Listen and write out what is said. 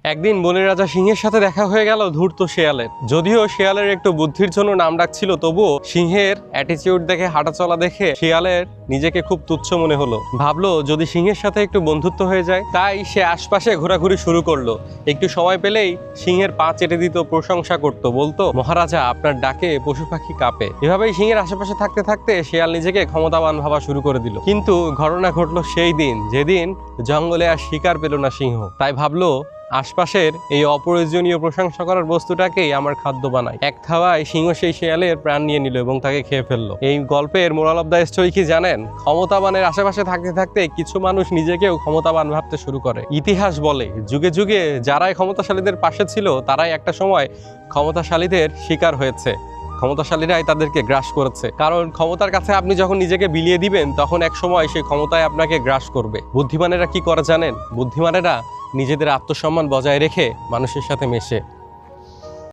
একদিন বনের রাজা সিংহের সাথে দেখা হয়ে গেল ধূর্ত শেয়ালের। যদিও শেয়ালের একটু বুদ্ধির জন্য নাম ডাকছিল, তবুও সিংহের অ্যাটিটিউড দেখে, হাঁটা চলা দেখে শেয়ালের নিজেকে খুব তুচ্ছ মনে হলো। ভাবলো যদি সিংহের সাথে একটু বন্ধুত্ব হয়ে যায়। তাই সে আশপাশে ঘোরাঘুরি শুরু করলো। একটু সময় পেলেই সিংহের পা চেটে দিত, প্রশংসা করত, বলতো মহারাজা আপনার ডাকে পশু পাখি কাঁপে। এভাবেই সিংহের আশেপাশে থাকতে থাকতে শেয়াল নিজেকে ক্ষমতাবান ভাবা শুরু করে দিল। কিন্তু ঘটনা ঘটলো সেই দিন যেদিন জঙ্গলে আর শিকার পেল না সিংহ। তাই ভাবলো আশপাশের এই অপ্রয়োজনীয় প্রশংসা করার বস্তুটাকেই আমার খাদ্য বানাই। এক থাবায় সিংহ সেই শেয়ালের প্রাণ নিয়ে নিল এবং তাকে খেয়ে ফেললো। এই গল্পের মোরাল অফ দ্য স্টোরি কি জানেন? ক্ষমতাবানের আশেপাশে থাকতে থাকতে কিছু মানুষ নিজেকেও ক্ষমতাবান ভাবতে শুরু করে। ইতিহাস বলে যুগে যুগে যারাই ক্ষমতাশালীদের পাশে ছিল তারাই একটা সময় ক্ষমতাশালীদের শিকার হয়েছে। ক্ষমতাশালীরাই তাদেরকে গ্রাস করেছে। কারণ ক্ষমতার কাছে আপনি যখন নিজেকে বিলিয়ে দিবেন তখন এক সময় সেই ক্ষমতায় আপনাকে গ্রাস করবে। বুদ্ধিমানেরা কি করে জানেন? বুদ্ধিমানেরা নিজেদের আত্মসম্মান বজায় রেখে মানুষের সাথে মেশে।